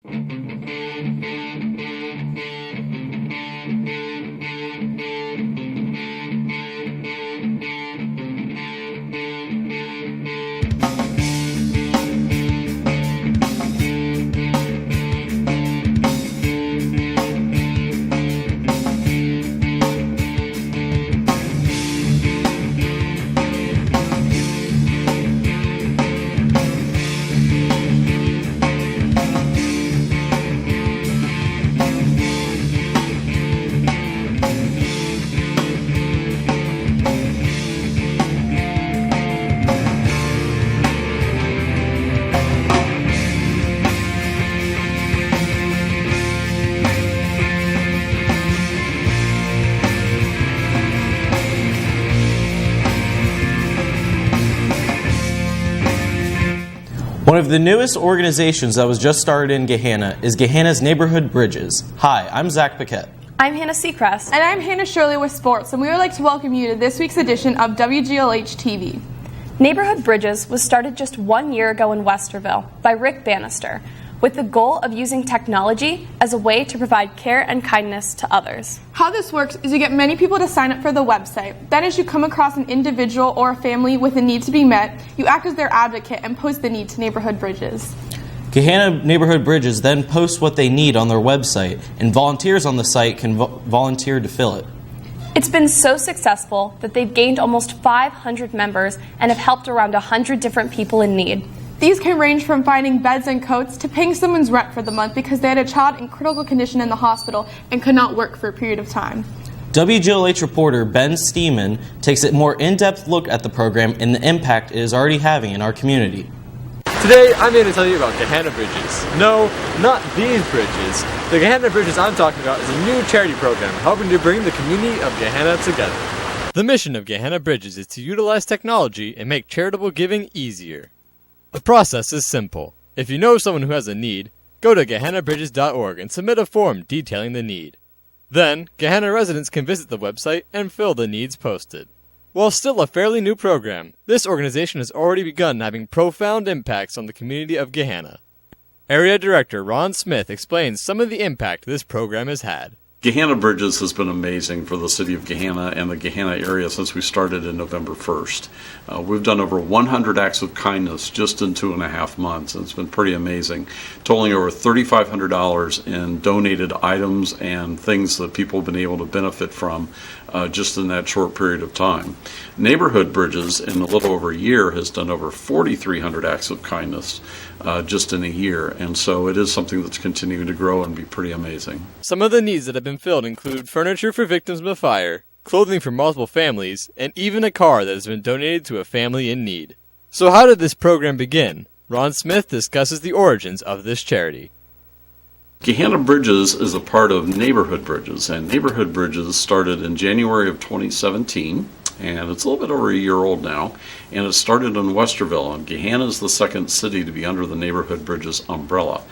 One of the newest organizations that was just started in Gahanna is Gahanna's Neighborhood Bridges. Hi, I'm Zach Paquette. I'm Hannah Seacrest. And I'm Hannah Shirley with Sports, and we would like to welcome you to this week's edition of WGLH TV. Neighborhood Bridges was started just 1 year ago in Westerville by Rick Bannister, with the goal of using technology as a way to provide care and kindness to others. How this works is you get many people to sign up for the website. Then as you come across an individual or a family with a need to be met, you act as their advocate and post the need to Neighborhood Bridges. Gahanna Neighborhood Bridges then post what they need on their website, and volunteers on the site can volunteer to fill it. It's been so successful that they've gained almost 500 members and have helped around 100 different people in need. These can range from finding beds and coats to paying someone's rent for the month because they had a child in critical condition in the hospital and could not work for a period of time. WGLH reporter Ben Steeman takes a more in-depth look at the program and the impact it is already having in our community. Today, I'm here to tell you about Gahanna Bridges. No, not these bridges. The Gahanna Bridges I'm talking about is a new charity program helping to bring the community of Gahanna together. The mission of Gahanna Bridges is to utilize technology and make charitable giving easier. The process is simple. If you know someone who has a need, go to GahannaBridges.org and submit a form detailing the need. Then, Gahanna residents can visit the website and fill the needs posted. While still a fairly new program, this organization has already begun having profound impacts on the community of Gahanna. Area Director Ron Smith explains some of the impact this program has had. Gahanna Bridges has been amazing for the city of Gahanna and the Gahanna area since we started in November 1st. We've done over 100 acts of kindness just in 2.5 months, and it's been pretty amazing, totaling over $3,500 in donated items and things that people have been able to benefit from just in that short period of time. Neighborhood Bridges, in a little over a year, has done over 4,300 acts of kindness just in a year, and so it is something that's continuing to grow and be pretty amazing. Some of the needs that have been filled include furniture for victims of fire, clothing for multiple families, and even a car that has been donated to a family in need. So how did this program begin? Ron Smith discusses the origins of this charity. Gahanna Bridges is a part of Neighborhood Bridges, and Neighborhood Bridges started in January of 2017, and it's a little bit over a year old now, and it started in Westerville, and Gahanna is the second city to be under the Neighborhood Bridges umbrella.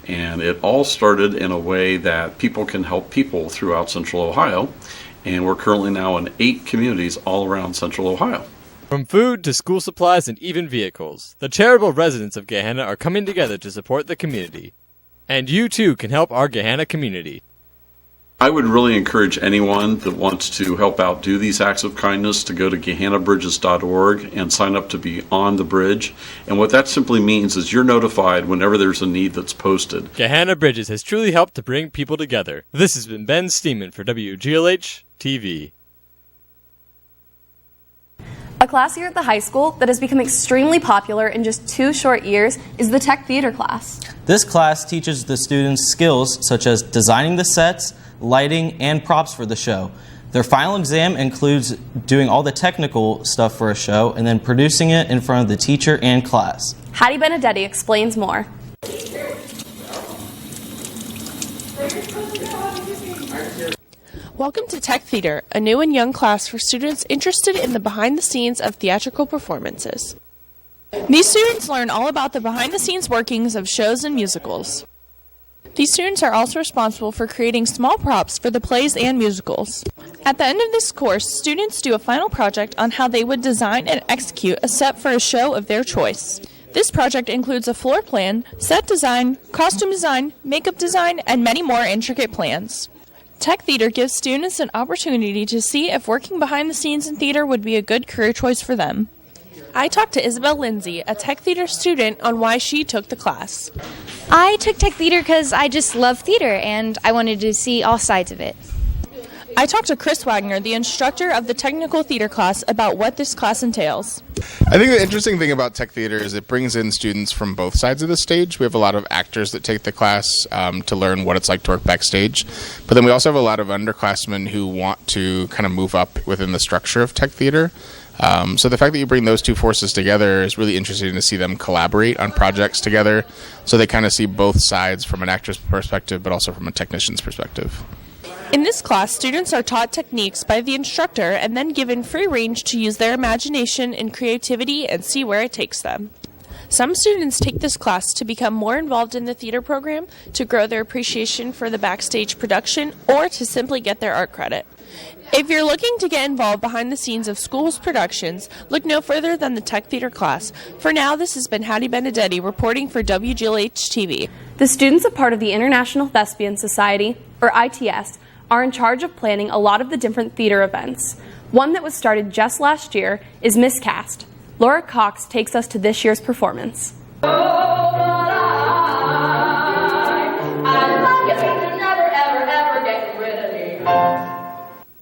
And it all started in a way that people can help people throughout Central Ohio, and we're currently now in 8 communities all around Central Ohio. From food to school supplies and even vehicles, the charitable residents of Gahanna are coming together to support the community. And you too can help our Gahanna community. I would really encourage anyone that wants to help out do these acts of kindness to go to GahannaBridges.org and sign up to be on the bridge. And what that simply means is you're notified whenever there's a need that's posted. Gahanna Bridges has truly helped to bring people together. This has been Ben Steeman for WGLH TV. A class here at the high school that has become extremely popular in just 2 short years is the Tech Theater class. This class teaches the students skills such as designing the sets, lighting, and props for the show. Their final exam includes doing all the technical stuff for a show and then producing it in front of the teacher and class. Hattie Benedetti explains more. Welcome to Tech Theater, a new and young class for students interested in the behind the scenes of theatrical performances. These students learn all about the behind the scenes workings of shows and musicals. These students are also responsible for creating small props for the plays and musicals. At the end of this course, students do a final project on how they would design and execute a set for a show of their choice. This project includes a floor plan, set design, costume design, makeup design, and many more intricate plans. Tech Theater gives students an opportunity to see if working behind the scenes in theater would be a good career choice for them. I talked to Isabel Lindsay, a Tech Theater student, on why she took the class. I took Tech Theater because I just love theater and I wanted to see all sides of it. I talked to Chris Wagner, the instructor of the technical theater class, about what this class entails. I think the interesting thing about Tech Theater is it brings in students from both sides of the stage. We have a lot of actors that take the class to learn what it's like to work backstage. But then we also have a lot of underclassmen who want to kind of move up within the structure of Tech Theater. So the fact that you bring those two forces together is really interesting to see them collaborate on projects together. So they kind of see both sides from an actor's perspective, but also from a technician's perspective. In this class, students are taught techniques by the instructor and then given free range to use their imagination and creativity and see where it takes them. Some students take this class to become more involved in the theater program, to grow their appreciation for the backstage production, or to simply get their art credit. If you're looking to get involved behind the scenes of schools' productions, look no further than the Tech Theater class. For now, this has been Hattie Benedetti reporting for WGLH TV. The students a part of the International Thespian Society, or ITS, are in charge of planning a lot of the different theater events. One that was started just last year is Miscast. Laura Cox takes us to this year's performance.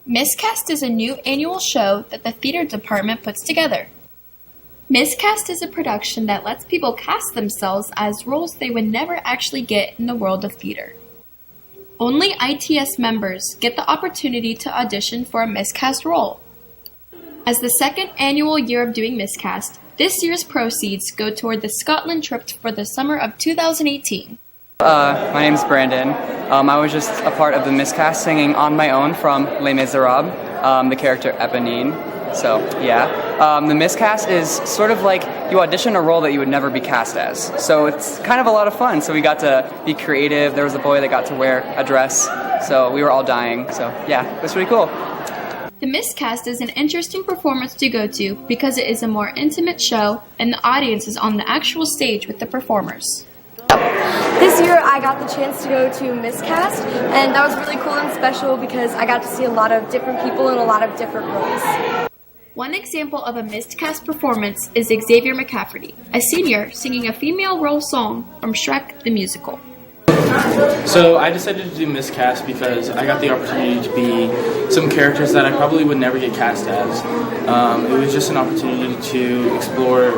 Miscast is a new annual show that the theater department puts together. Miscast is a production that lets people cast themselves as roles they would never actually get in the world of theater. Only ITS members get the opportunity to audition for a miscast role. As the second annual year of doing Miscast, this year's proceeds go toward the Scotland trip for the summer of 2018. My name's Brandon. I was just a part of the miscast singing on my own from Les Miserables, the character Eponine. So, yeah. The miscast is sort of like you audition a role that you would never be cast as. So it's kind of a lot of fun. So we got to be creative. There was a boy that got to wear a dress. So we were all dying. So, yeah, it was pretty cool. The Miscast is an interesting performance to go to because it is a more intimate show and the audience is on the actual stage with the performers. This year I got the chance to go to Miscast, and that was really cool and special because I got to see a lot of different people in a lot of different roles. One example of a miscast performance is Xavier McCafferty, a senior singing a female role song from Shrek the Musical. So I decided to do miscast because I got the opportunity to be some characters that I probably would never get cast as. It was just an opportunity to explore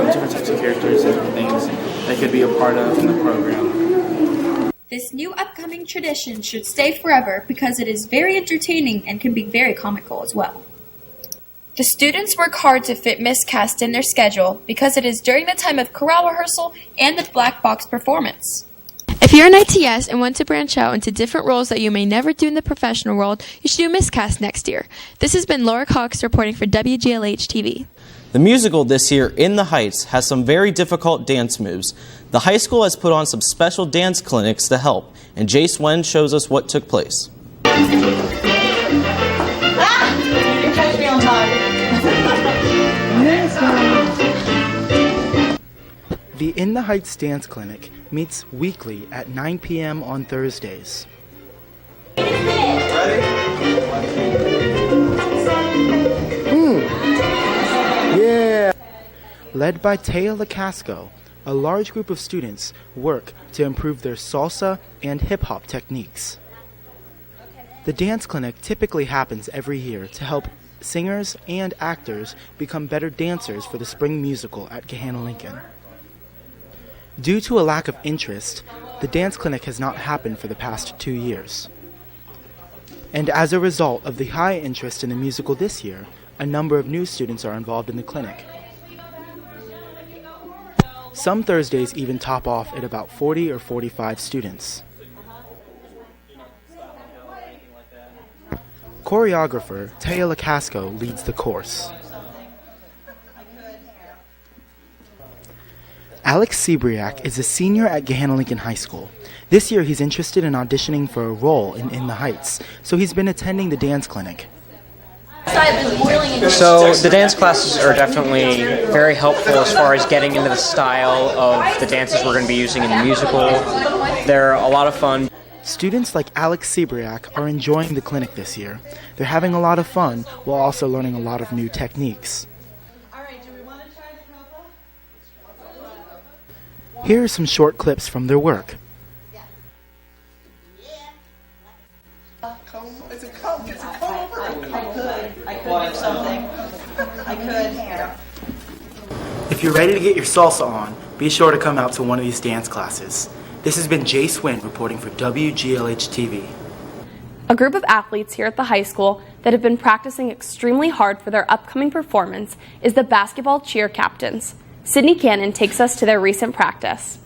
different types of characters and different things that could be a part of in the program. This new upcoming tradition should stay forever because it is very entertaining and can be very comical as well. The students work hard to fit miscast in their schedule because it is during the time of chorale rehearsal and the black box performance. If you're an ITS and want to branch out into different roles that you may never do in the professional world, you should do Miscast next year. This has been Laura Cox reporting for WGLH TV. The musical this year, In the Heights, has some very difficult dance moves. The high school has put on some special dance clinics to help, and Jace Wen shows us what took place. You can catch me on time. The In the Heights Dance Clinic meets weekly at 9 p.m. on Thursdays. Yeah! Led by Taya Lacasco, a large group of students work to improve their salsa and hip-hop techniques. The dance clinic typically happens every year to help singers and actors become better dancers for the spring musical at Gahanna Lincoln. Due to a lack of interest, the dance clinic has not happened for the past 2 years. And as a result of the high interest in the musical this year, a number of new students are involved in the clinic. Some Thursdays even top off at about 40 or 45 students. Choreographer Taya Lacasco leads the course. Alex Sebriak is a senior at Gahanna Lincoln High School. This year he's interested in auditioning for a role in the Heights, so he's been attending the dance clinic. So the dance classes are definitely very helpful as far as getting into the style of the dances we're going to be using in the musical. They're a lot of fun. Students like Alex Sebriak are enjoying the clinic this year. They're having a lot of fun while also learning a lot of new techniques. Here are some short clips from their work. If you're ready to get your salsa on, be sure to come out to one of these dance classes. This has been Jay Swin reporting for WGLH TV. A group of athletes here at the high school that have been practicing extremely hard for their upcoming performance is the basketball cheer captains. Sydney Cannon takes us to their recent practice.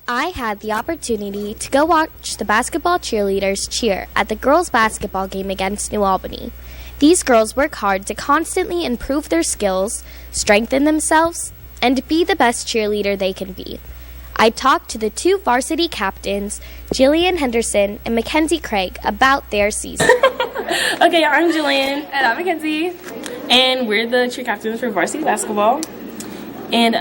I had the opportunity to go watch the basketball cheerleaders cheer at the girls' basketball game against New Albany. These girls work hard to constantly improve their skills, strengthen themselves, and be the best cheerleader they can be. I talked to the two varsity captains, Jillian Henderson and Mackenzie Craig, about their season. Okay, I'm Jillian. And I'm Mackenzie. And we're the cheer captains for varsity basketball. And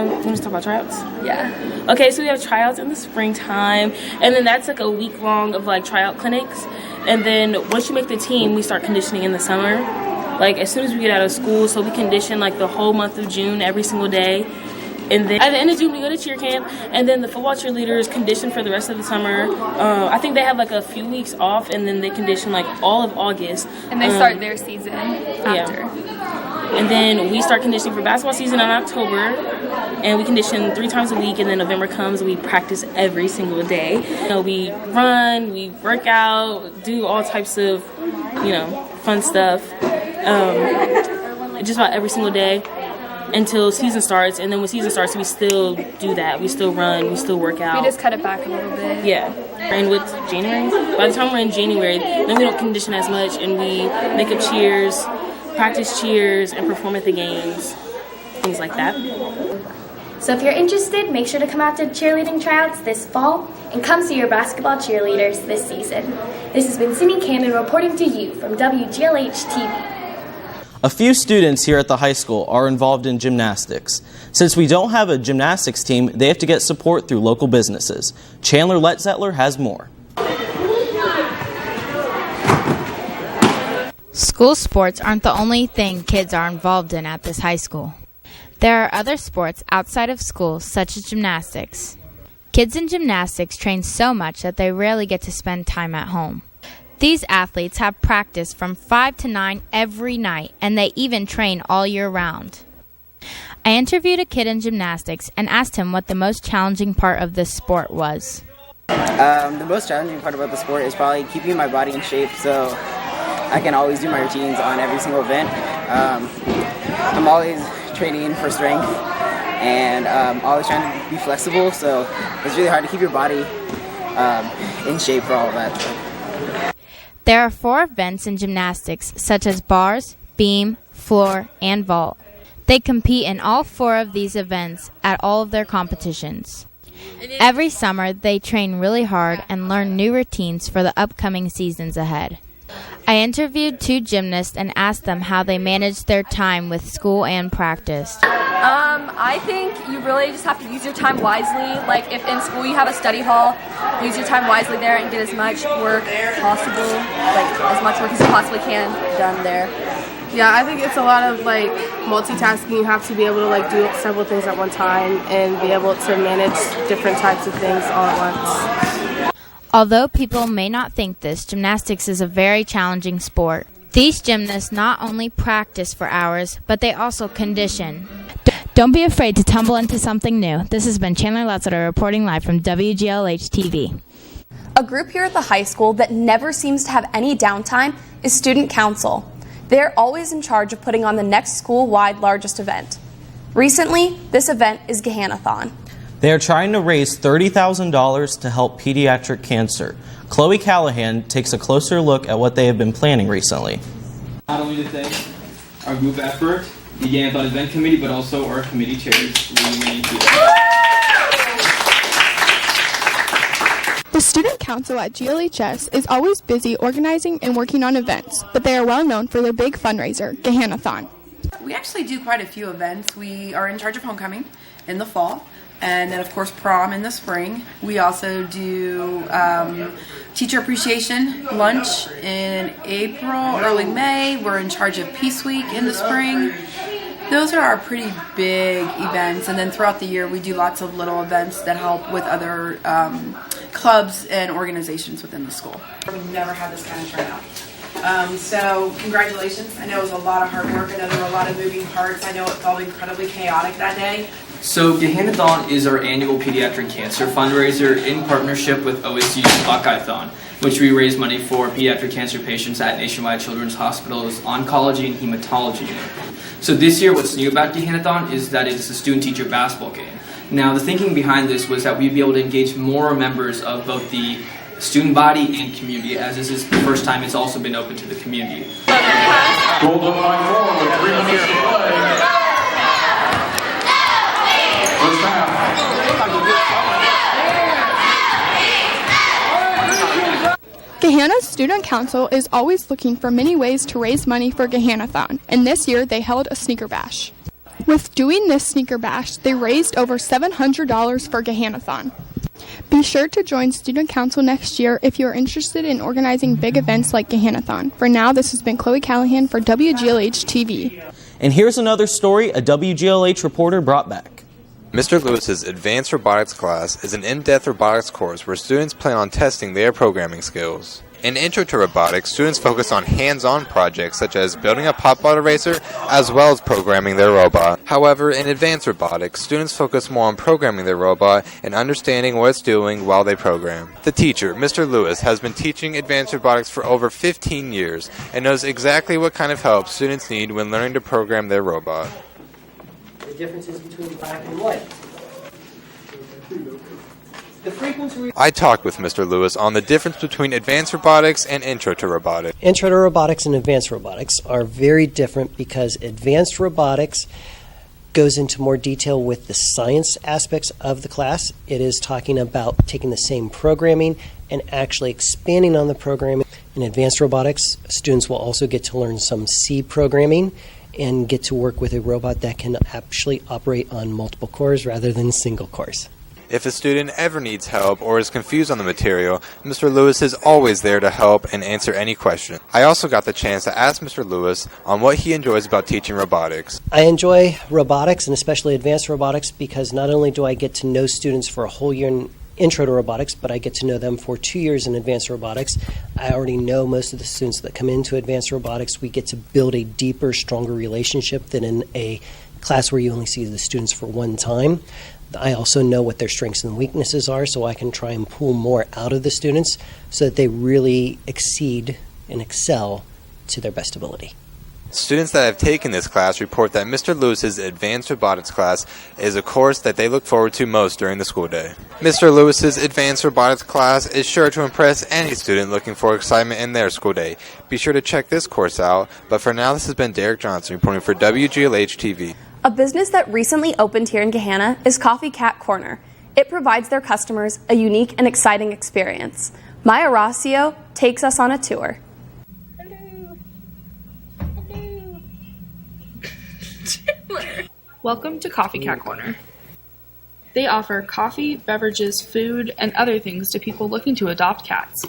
we're going to talk about tryouts? Yeah. Okay, so we have tryouts in the springtime, and then that's like a week long of like tryout clinics. And then once you make the team, we start conditioning in the summer. Like as soon as we get out of school, so we condition like the whole month of June every single day. And then at the end of June, we go to cheer camp, and then the football cheerleaders condition for the rest of the summer. I think they have like a few weeks off, and then they condition like all of August. And they start their season after. Yeah. And then we start conditioning for basketball season in October, and we condition 3 times a week, and then November comes and we practice every single day. You know, we run, we work out, do all types of, fun stuff, just about every single day until season starts. And then when season starts, we still do that. We still run, we still work out. We just cut it back a little bit. Yeah. And with January, by the time we're in January, then we don't condition as much, and we make up cheers, practice cheers, and perform at the games, things like that. So if you're interested, make sure to come out to cheerleading tryouts this fall and come see your basketball cheerleaders this season. This has been Sydney Cannon reporting to you from WGLH TV. A few students here at the high school are involved in gymnastics. Since we don't have a gymnastics team, they have to get support through local businesses. Chandler Letzettler has more. School sports aren't the only thing kids are involved in at this high school. There are other sports outside of school, such as gymnastics. Kids in gymnastics train so much that they rarely get to spend time at home. These athletes have practice from 5 to 9 every night, and they even train all year round. I interviewed a kid in gymnastics and asked him what the most challenging part of this sport was. The most challenging part about the sport is probably keeping my body in shape so I can always do my routines on every single event. I'm always training for strength and always trying to be flexible, so it's really hard to keep your body in shape for all of that. There are 4 events in gymnastics, such as bars, beam, floor, and vault. They compete in all 4 of these events at all of their competitions. Every summer, they train really hard and learn new routines for the upcoming seasons ahead. I interviewed 2 gymnasts and asked them how they managed their time with school and practice. I think you really just have to use your time wisely. Like if in school you have a study hall, use your time wisely there and get as much work possible, like as much work as you possibly can done there. Yeah, I think it's a lot of like multitasking. You have to be able to like do several things at one time and be able to manage different types of things all at once. Although people may not think this, gymnastics is a very challenging sport. These gymnasts not only practice for hours, but they also condition. Don't be afraid to tumble into something new. This has been Chandler Letzettler reporting live from WGLH TV. A group here at the high school that never seems to have any downtime is Student Council. They're always in charge of putting on the next school-wide largest event. Recently, this event is Gahanna-thon. They are trying to raise $30,000 to help pediatric cancer. Chloe Callahan takes a closer look at what they have been planning recently. not only to thank our group effort, the Gahanna Event Committee, but also our committee chairs, Lee and The Student Council at GLHS is always busy organizing and working on events, but they are well known for their big fundraiser, Gahanna-thon. We actually do quite a few events. We are in charge of homecoming in the fall, and then of course prom in the spring. We also do teacher appreciation lunch in April, early May. We're in charge of Peace Week in the spring. Those are our pretty big events, and then throughout the year we do lots of little events that help with other clubs and organizations within the school. We've never had this kind of turnout. So congratulations. I know it was a lot of hard work. I know there were a lot of moving parts. I know it felt incredibly chaotic that day. So Gahanna-thon is our annual pediatric cancer fundraiser in partnership with OSU's Buckeye-thon, which we raise money for pediatric cancer patients at Nationwide Children's Hospital's oncology and hematology unit. So this year what's new about Gahanna-thon is that it's a student-teacher basketball game. Now the thinking behind this was that we'd be able to engage more members of both the student body and community, as this is the first time it's also been open to the community. Rolled up by 4 with 3 minutes to play. First half. Gahanna's Student Council is always looking for many ways to raise money for Gahanna-thon, and this year they held a sneaker bash. With doing this sneaker bash, they raised over $700 for Gahanna-thon. Be sure to join Student Council next year if you are interested in organizing big events like Gahanna-thon. For now, this has been Chloe Callahan for WGLH TV. And here's another story a WGLH reporter brought back. Mr. Lewis's Advanced Robotics class is an in-depth robotics course where students plan on testing their programming skills. In Intro to Robotics, students focus on hands-on projects such as building a pop bottle racer as well as programming their robot. However, in Advanced Robotics, students focus more on programming their robot and understanding what it's doing while they program. The teacher, Mr. Lewis, has been teaching Advanced Robotics for over 15 years and knows exactly what kind of help students need when learning to program their robot. The differences between black and white. The frequency. I talked with Mr. Lewis on the difference between Advanced Robotics and Intro to Robotics. Intro to Robotics and Advanced Robotics are very different because Advanced Robotics goes into more detail with the science aspects of the class. It is talking about taking the same programming and actually expanding on the programming. In Advanced Robotics, students will also get to learn some C programming and get to work with a robot that can actually operate on multiple cores rather than single cores. If a student ever needs help or is confused on the material, Mr. Lewis is always there to help and answer any question. I also got the chance to ask Mr. Lewis on what he enjoys about teaching robotics. I enjoy robotics and especially advanced robotics because not only do I get to know students for a whole year in Intro to Robotics, but I get to know them for 2 years in Advanced Robotics. I already know most of the students that come into Advanced Robotics. We get to build a deeper, stronger relationship than in a class where you only see the students for one time. I also know what their strengths and weaknesses are, so I can try and pull more out of the students so that they really exceed and excel to their best ability. Students that have taken this class report that Mr. Lewis's Advanced Robotics class is a course that they look forward to most during the school day. Mr. Lewis's Advanced Robotics class is sure to impress any student looking for excitement in their school day. Be sure to check this course out, but for now this has been Derek Johnson reporting for WGLH TV. A business that recently opened here in Gahanna is Coffee Cat Corner. It provides their customers a unique and exciting experience. Maya Rossio takes us on a tour. Welcome to Coffee Cat Corner. They offer coffee, beverages, food, and other things to people looking to adopt cats.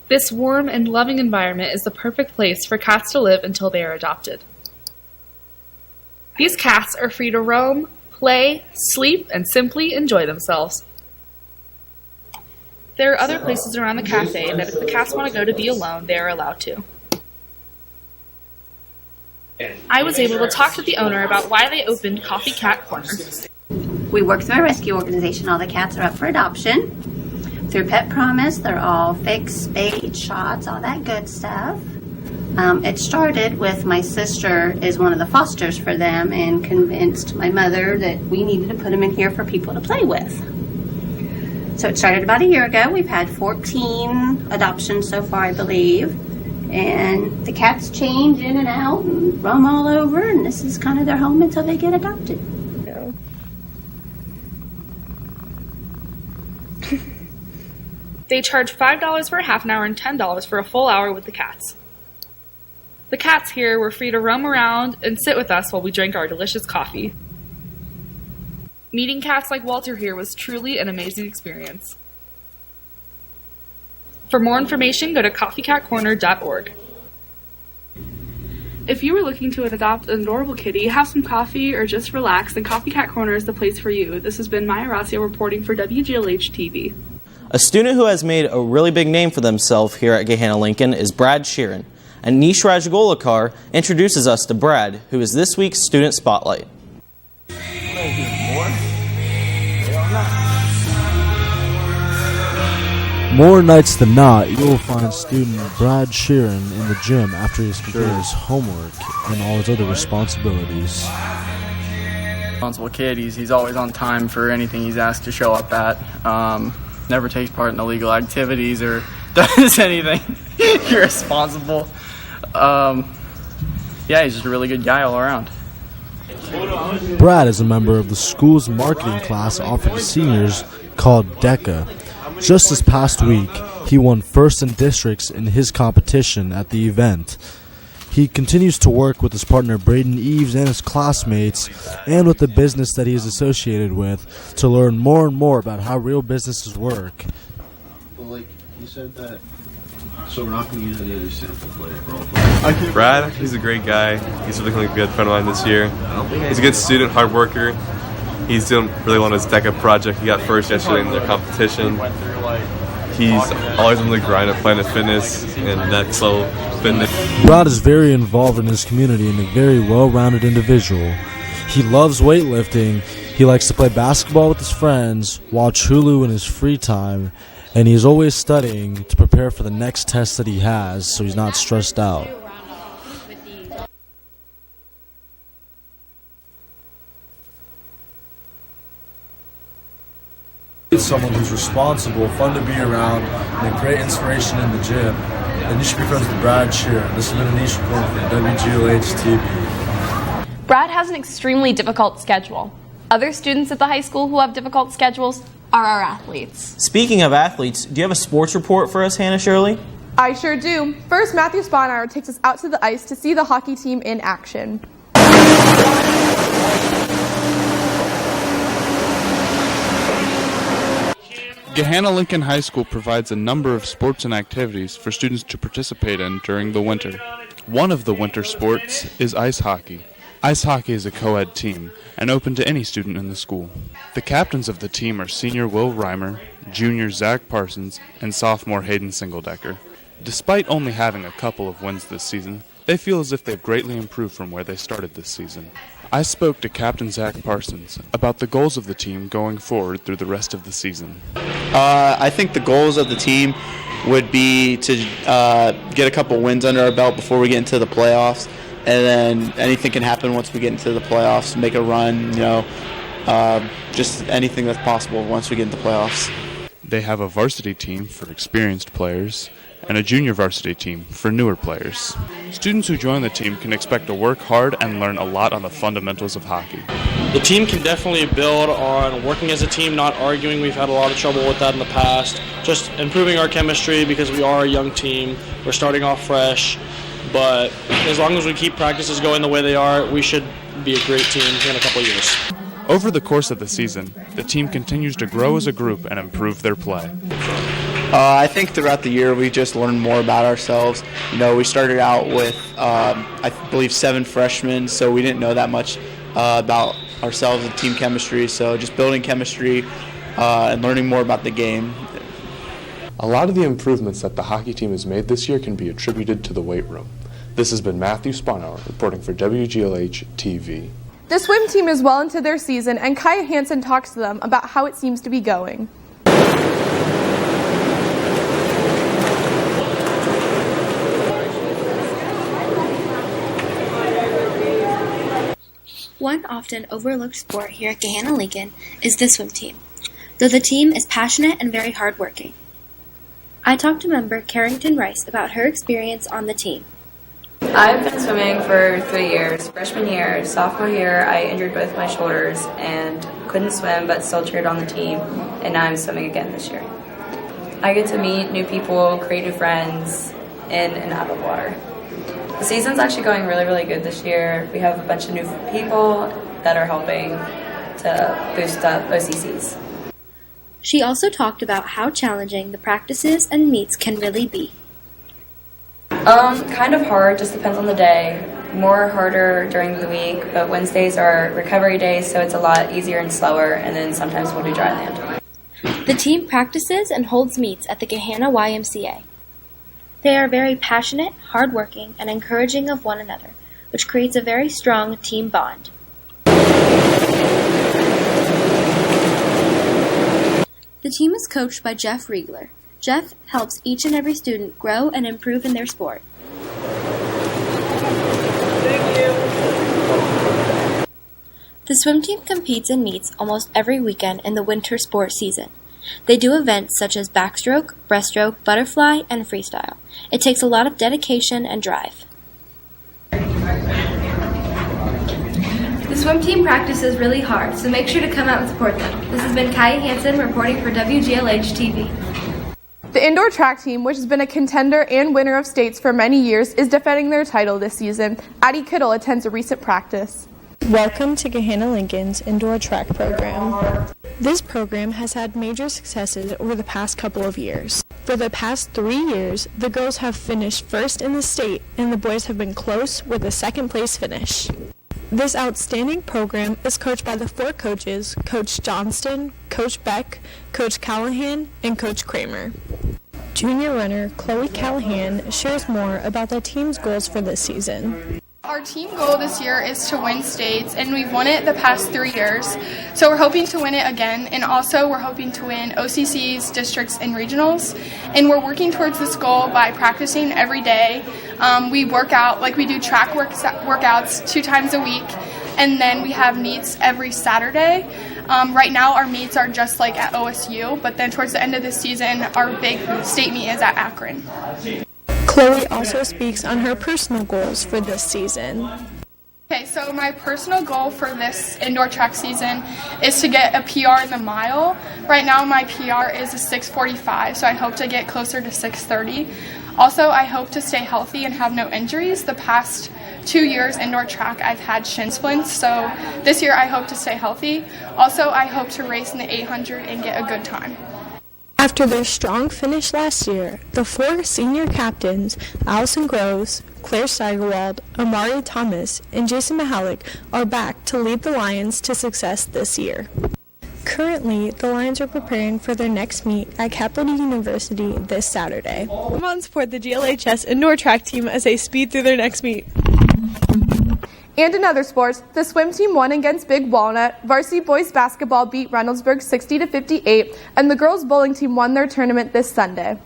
This warm and loving environment is the perfect place for cats to live until they are adopted. These cats are free to roam, play, sleep, and simply enjoy themselves. There are other places around the cafe that if the cats want to go to be alone, they are allowed to. I was able to talk to the owner about why they opened Coffee Cat Corner. We work through a rescue organization. All the cats are up for adoption. Through Pet Promise, they're all fixed, spayed, shots, all that good stuff. It started with my sister is one of the fosters for them and convinced my mother that we needed to put them in here for people to play with. So it started about a year ago. We've had 14 adoptions so far, I believe. And the cats change in and out and roam all over, and this is kind of their home until they get adopted. They charge $5 for a half an hour and $10 for a full hour with the cats. The cats here were free to roam around and sit with us while we drank our delicious coffee. Meeting cats like Walter here was truly an amazing experience. For more information, go to coffeecatcorner.org. If you were looking to adopt an adorable kitty, have some coffee, or just relax, then Coffee Cat Corner is the place for you. This has been Maya Razio reporting for WGLH TV. A student who has made a really big name for themselves here at Gahanna Lincoln is Brad Sheeran. And Nish Rajagolakar introduces us to Brad, who is this week's Student Spotlight. More nights than not, you will find student Brad Sheeran in the gym after he's completed his homework and all his other responsibilities. Responsible kid, he's always on time for anything he's asked to show up at. Never takes part in illegal activities or does anything irresponsible. Yeah, he's just a really good guy all around. Brad is a member of the school's marketing class offered to seniors called DECA. Just this past week, he won first in districts in his competition at the event. He continues to work with his partner Braden Eves and his classmates and with the business that he is associated with to learn more and more about how real businesses work. Well, like you said that, so we're not going to use any of these samples later. Brad, he's a great guy. He's really a good friend of mine this year. He's a good student, hard worker. He's doing really well on his DECA project. He got first yesterday in their competition. He's always on the grind of Planet Fitness and next level fitness. Brad is very involved in his community and a very well-rounded individual. He loves weightlifting, he likes to play basketball with his friends, watch Hulu in his free time, and he's always studying to prepare for the next test that he has so he's not stressed out. Someone who's responsible, fun to be around, and a great inspiration in the gym. And you should be friends with Brad Sheeran. This has been Anish reporting for WGLH TV. Brad has an extremely difficult schedule. Other students at the high school who have difficult schedules are our athletes. Speaking of athletes, do you have a sports report for us, Hannah Shirley? I sure do. First, Matthew Sponauer takes us out to the ice to see the hockey team in action. Gahanna Lincoln High School provides a number of sports and activities for students to participate in during the winter. One of the winter sports is ice hockey. Ice hockey is a co-ed team and open to any student in the school. The captains of the team are senior Will Reimer, junior Zach Parsons, and sophomore Hayden Singledecker. Despite only having a couple of wins this season, they feel as if they've greatly improved from where they started this season. I spoke to Captain Zach Parsons about the goals of the team going forward through the rest of the season. I think the goals of the team would be to get a couple wins under our belt before we get into the playoffs, and then anything can happen once we get into the playoffs. Make a run, just anything that's possible once we get into the playoffs. They have a varsity team for experienced players and a junior varsity team for newer players. Students who join the team can expect to work hard and learn a lot on the fundamentals of hockey. The team can definitely build on working as a team, not arguing. We've had a lot of trouble with that in the past. Just improving our chemistry because we are a young team. We're starting off fresh. But as long as we keep practices going the way they are, we should be a great team in a couple of years. Over the course of the season, the team continues to grow as a group and improve their play. I think throughout the year we just learned more about ourselves. We started out with, I believe, 7 freshmen, so we didn't know that much about ourselves and team chemistry. So just building chemistry and learning more about the game. A lot of the improvements that the hockey team has made this year can be attributed to the weight room. This has been Matthew Sponauer reporting for WGLH TV. The swim team is well into their season, and Kaya Hansen talks to them about how it seems to be going. One often overlooked sport here at Gahanna Lincoln is the swim team, though the team is passionate and very hardworking. I talked to member Carrington Rice about her experience on the team. I've been swimming for 3 years. Freshman year, sophomore year, I injured both my shoulders and couldn't swim but still cheered on the team, and now I'm swimming again this year. I get to meet new people, create new friends in and out of water. The season's actually going really, really good this year. We have a bunch of new people that are helping to boost up OCCs. She also talked about how challenging the practices and meets can really be. Kind of hard, just depends on the day. More harder during the week, but Wednesdays are recovery days, so it's a lot easier and slower, and then sometimes we'll do dry land. The team practices and holds meets at the Gahanna YMCA. They are very passionate, hardworking, and encouraging of one another, which creates a very strong team bond. The team is coached by Jeff Riegler. Jeff helps each and every student grow and improve in their sport. The swim team competes and meets almost every weekend in the winter sports season. They do events such as backstroke, breaststroke, butterfly, and freestyle. It takes a lot of dedication and drive. The swim team practices really hard, so make sure to come out and support them. This has been Kai Hansen reporting for WGLH TV. The indoor track team, which has been a contender and winner of states for many years, is defending their title this season. Addie Kittle attends a recent practice. Welcome to Gahanna Lincoln's indoor track program. This program has had major successes over the past couple of years. For the past 3 years, the girls have finished first in the state, and the boys have been close with a second-place finish. This outstanding program is coached by the 4 coaches, Coach Johnston, Coach Beck, Coach Callahan, and Coach Kramer. Junior runner Chloe Callahan shares more about the team's goals for this season. Our team goal this year is to win states, and we've won it the past 3 years. So we're hoping to win it again, and also we're hoping to win OCCs, districts, and regionals. And we're working towards this goal by practicing every day. We work out, like we do track workouts 2 times a week, and then we have meets every Saturday. Right now our meets are just like at OSU, but then towards the end of the season, our big state meet is at Akron. Chloe also speaks on her personal goals for this season. Okay, so my personal goal for this indoor track season is to get a PR in the mile. Right now my PR is a 6:45, so I hope to get closer to 6:30. Also, I hope to stay healthy and have no injuries. The past 2 years indoor track, I've had shin splints, so this year I hope to stay healthy. Also, I hope to race in the 800 and get a good time. After their strong finish last year, the 4 senior captains, Allison Groves, Claire Steigerwald, Amari Thomas, and Jason Mahalik, are back to lead the Lions to success this year. Currently, the Lions are preparing for their next meet at Capital University this Saturday. Come on, support the GLHS indoor track team as they speed through their next meet. And in other sports, the swim team won against Big Walnut, varsity boys basketball beat Reynoldsburg 60-58, and the girls bowling team won their tournament this Sunday.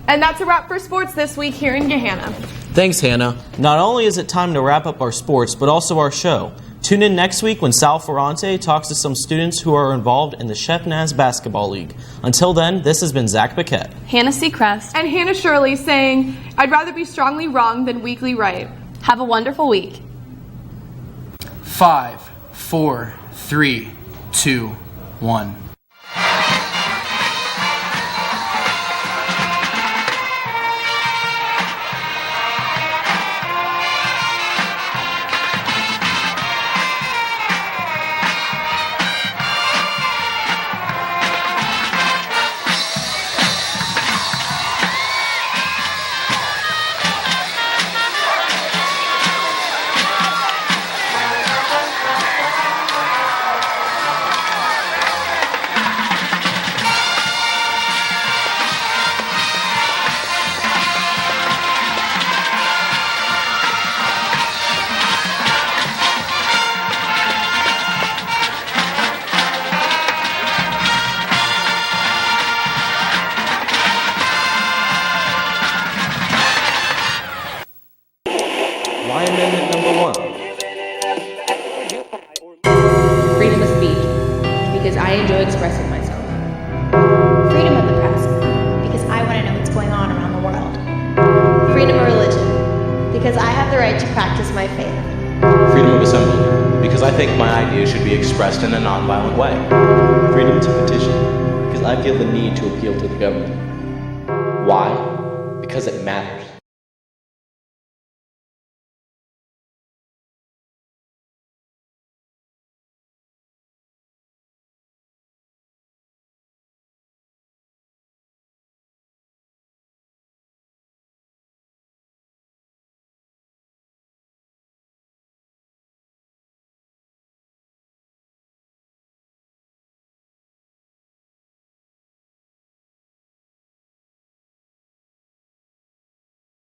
And that's a wrap for sports this week here in Gahanna. Thanks, Hannah. Not only is it time to wrap up our sports, but also our show. Tune in next week when Sal Ferrante talks to some students who are involved in the Chef Naz Basketball League. Until then, this has been Zach Paquette, Hannah Seacrest, and Hannah Shirley saying, I'd rather be strongly wrong than weakly right. Have a wonderful week. 5, 4, 3, 2, 1. think my ideas should be expressed in a nonviolent way. Freedom to petition, because I feel the need to appeal to the government. Why? Because it matters.